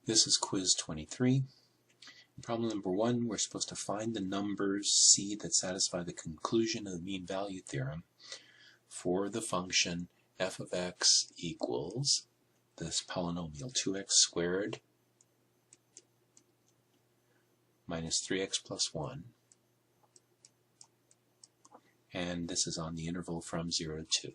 This is quiz 23. Problem number 1, we're supposed to find the numbers C that satisfy the conclusion of the mean value theorem for the function f of x equals this polynomial 2x squared minus 3x plus 1, and this is on the interval from 0 to 2.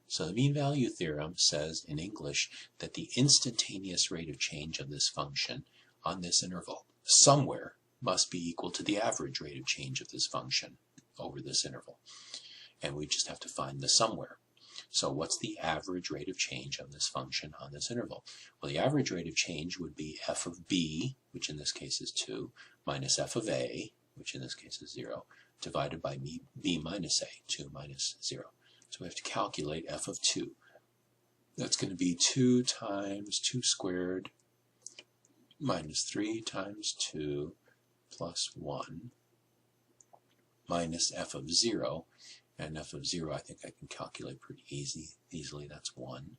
So the mean value theorem says in English that the instantaneous rate of change of this function on this interval somewhere must be equal to the average rate of change of this function over this interval. And we just have to find the somewhere. So what's the average rate of change of this function on this interval? Well, the average rate of change would be f of b, which in this case is 2, minus f of a, which in this case is 0, divided by b minus a, 2 minus 0. So we have to calculate f of 2. That's going to be 2 times 2 squared minus 3 times 2 plus 1 minus f of 0. And f of 0 I think I can calculate pretty easily. That's 1.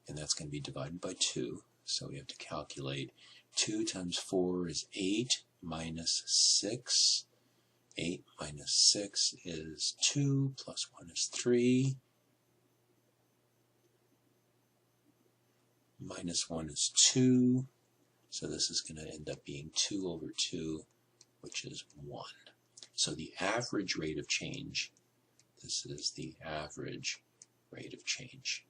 And that's going to be divided by 2. So we have to calculate 2 times 4 is 8 minus 6. 8 minus 6 is 2, plus 1 is 3, minus 1 is 2, so this is going to end up being 2 over 2, which is 1. So the average rate of change, this is the average rate of change.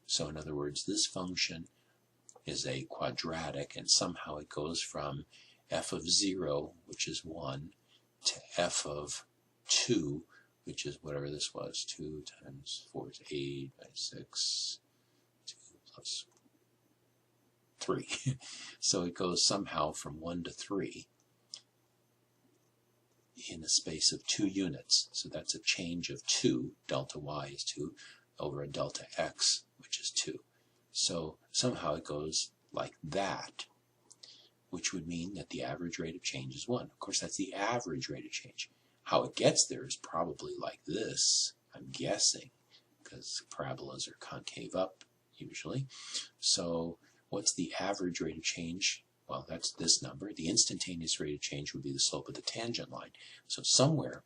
So in other words, this function is a quadratic, and somehow it goes from f of 0, which is 1, to f of 2, which is whatever this was. 2 times 4 is 8, minus 6, 2 plus 3. So it goes somehow from 1 to 3 in a space of 2 units. So that's a change of 2, delta y is 2, over a delta x, which is 2. So somehow it goes like that, which would mean that the average rate of change is 1. Of course, that's the average rate of change. How it gets there is probably like this, I'm guessing, because parabolas are concave up, usually. So what's the average rate of change? Well, that's this number. The instantaneous rate of change would be the slope of the tangent line. So somewhere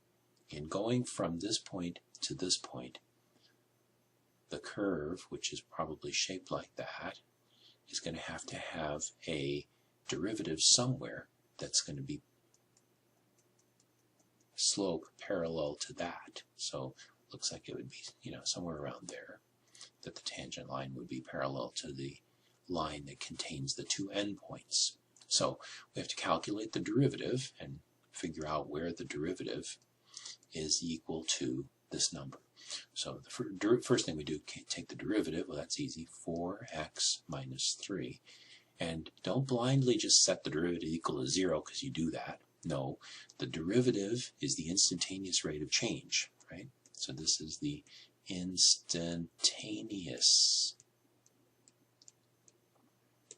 in going from this point to this point, the curve, which is probably shaped like that, is going to have a derivative somewhere that's going to be slope parallel to that. So looks like it would be, somewhere around there, that the tangent line would be parallel to the line that contains the two endpoints. So we have to calculate the derivative and figure out where the derivative is equal to this number. So the first thing we do, take the derivative. Well, that's easy. 4x minus 3. And don't blindly just set the derivative equal to 0 because you do that. No, the derivative is the instantaneous rate of change, right? So this is the instantaneous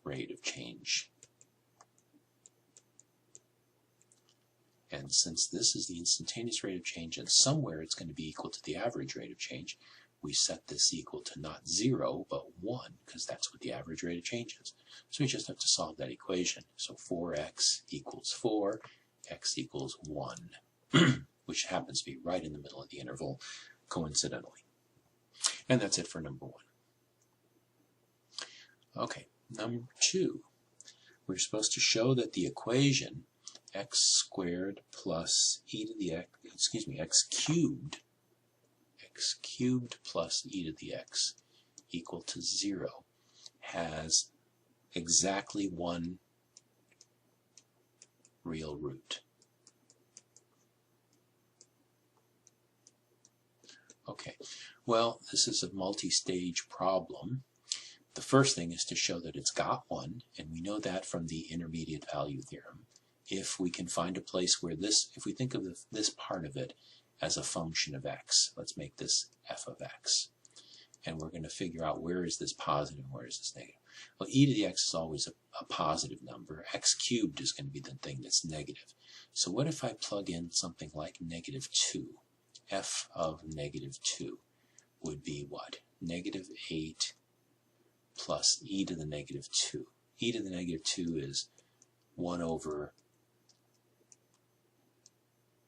rate of change. And since this is the instantaneous rate of change and somewhere it's going to be equal to the average rate of change, we set this equal to not 0, but 1, because that's what the average rate of change is. So we just have to solve that equation. So 4x equals 4, x equals 1, which happens to be right in the middle of the interval, coincidentally. And that's it for number 1. Okay, number 2. We're supposed to show that the equation x squared plus e to the x, x cubed plus e to the x equal to 0 has exactly one real root. Okay, well, this is a multi-stage problem. The first thing is to show that it's got one, and we know that from the intermediate value theorem. If we can find a place where if we think of this part of it as a function of x, let's make this f of x. And we're going to figure out where is this positive and where is this negative. Well, e to the x is always a positive number. X cubed is going to be the thing that's negative. So what if I plug in something like negative 2? F of negative 2 would be what? negative 8 plus e to the negative 2. E to the negative 2 is 1 over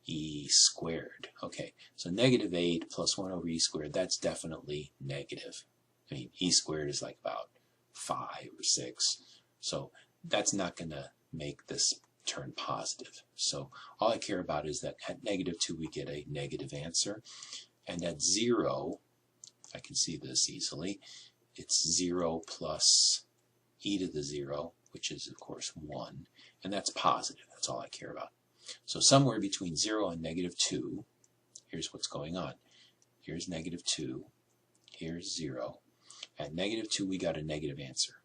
e squared. Okay, so negative 8 plus 1 over e squared, that's definitely negative. I mean, e squared is like about 5 or 6. So that's not going to make this turn positive. So all I care about is that at negative 2 we get a negative answer. And at 0, I can see this easily, it's 0 plus e to the 0, which is of course 1. And that's positive. That's all I care about. So somewhere between 0 and negative 2, here's what's going on. Here's negative 2. Here's 0. At negative 2, we got a negative answer.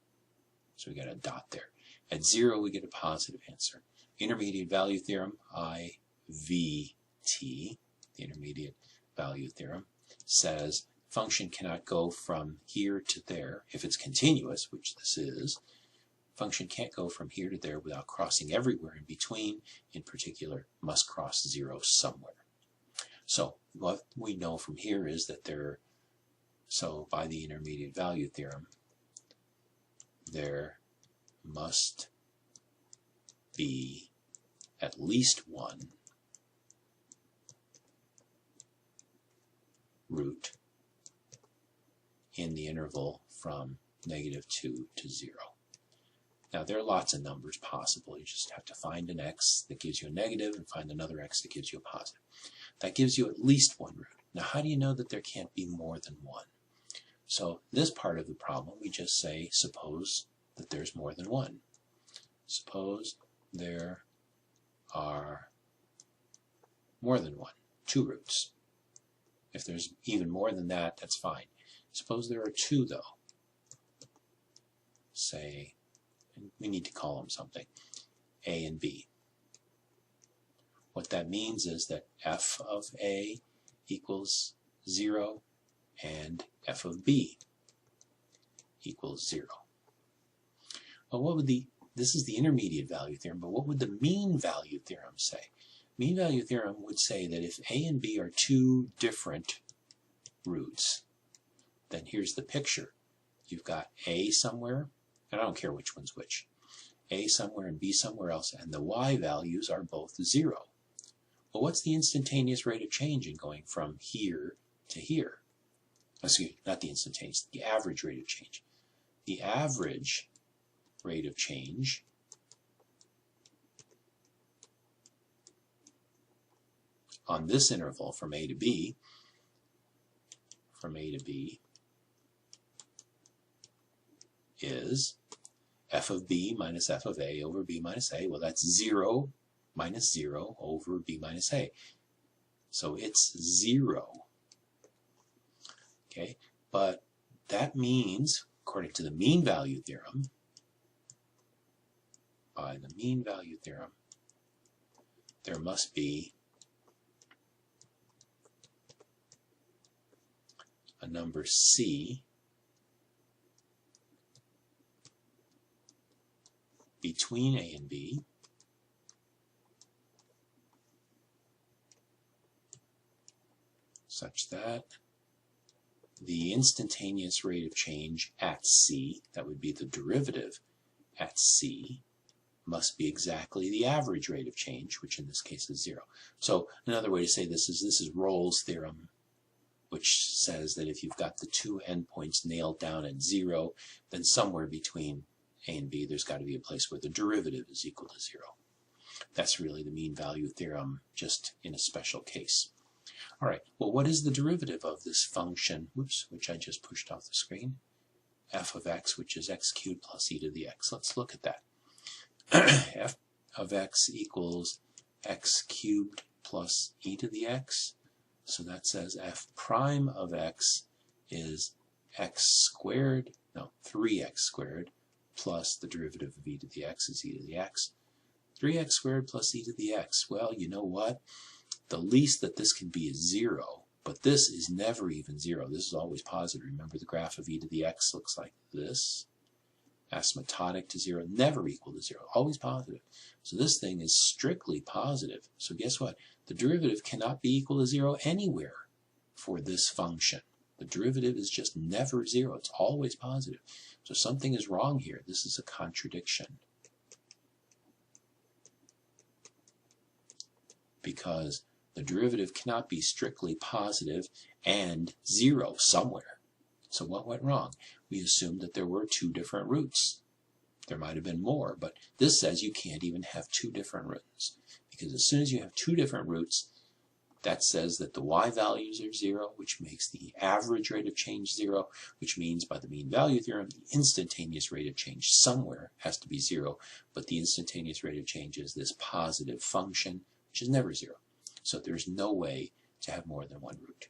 So we got a dot there. At 0, we get a positive answer. Intermediate value theorem, IVT, the intermediate value theorem, says function cannot go from here to there. If it's continuous, which this is, function can't go from here to there without crossing everywhere in between. In particular, must cross 0 somewhere. So what we know from here is that so by the intermediate value theorem, there must be at least one root in the interval from negative 2 to 0. Now there are lots of numbers possible. You just have to find an x that gives you a negative and find another x that gives you a positive. That gives you at least one root. Now how do you know that there can't be more than one? So this part of the problem, we just say, suppose that there's more than one. Suppose there are more than one, 2 roots. If there's even more than that, that's fine. Suppose there are 2, though. Say, we need to call them something, A and B. What that means is that f of A equals 0 and f of B equals 0. Well, what would this is the intermediate value theorem, but what would the mean value theorem say? Mean value theorem would say that if A and B are 2 different roots, then here's the picture. You've got A somewhere, and I don't care which one's which, A somewhere and B somewhere else, and the y values are both 0. Well, what's the instantaneous rate of change in going from here to here? Excuse me, not the instantaneous, the average rate of change. The average rate of change on this interval from A to B, is f of B minus f of A over B minus A. Well, that's 0 minus 0 over B minus A. So it's 0. Okay, but that means, according to the mean value theorem, by the mean value theorem, there must be a number C between A and B such that the instantaneous rate of change at C, that would be the derivative at C, must be exactly the average rate of change, which in this case is 0. So another way to say this is Rolle's theorem, which says that if you've got the 2 endpoints nailed down at 0, then somewhere between A and B there's got to be a place where the derivative is equal to 0. That's really the mean value theorem, just in a special case. All right, well, what is the derivative of this function, which I just pushed off the screen? F of x, which is x cubed plus e to the x. Let's look at that. F of x equals x cubed plus e to the x. So that says f prime of x is x squared, no, 3x squared plus the derivative of e to the x is e to the x. 3x squared plus e to the x. Well, you know what? The least that this can be is 0, but this is never even 0. This is always positive. Remember, the graph of e to the x looks like this. Asymptotic to 0, never equal to 0, always positive. So this thing is strictly positive. So guess what? The derivative cannot be equal to 0 anywhere for this function. The derivative is just never 0. It's always positive. So something is wrong here. This is a contradiction. Because the derivative cannot be strictly positive and 0 somewhere. So what went wrong? We assumed that there were 2 different roots. There might have been more, but this says you can't even have 2 different roots. Because as soon as you have 2 different roots, that says that the y values are 0, which makes the average rate of change 0, which means by the mean value theorem, the instantaneous rate of change somewhere has to be 0, but the instantaneous rate of change is this positive function, which is never 0. So there's no way to have more than one root.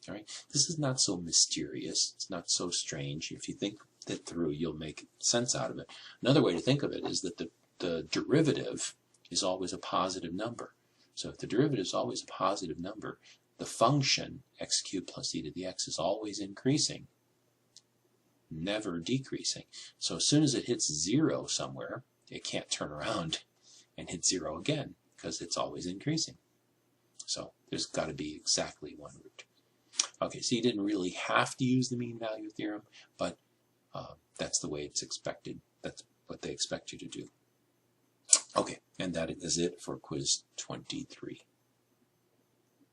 All right? This is not so mysterious. It's not so strange. If you think that through, you'll make sense out of it. Another way to think of it is that the derivative is always a positive number. So if the derivative is always a positive number, the function x cubed plus e to the x is always increasing, never decreasing. So as soon as it hits 0 somewhere, it can't turn around and hit 0 again because it's always increasing. So there's got to be exactly one root. Okay, so you didn't really have to use the mean value theorem, but that's the way it's expected. That's what they expect you to do. Okay, and that is it for quiz 23.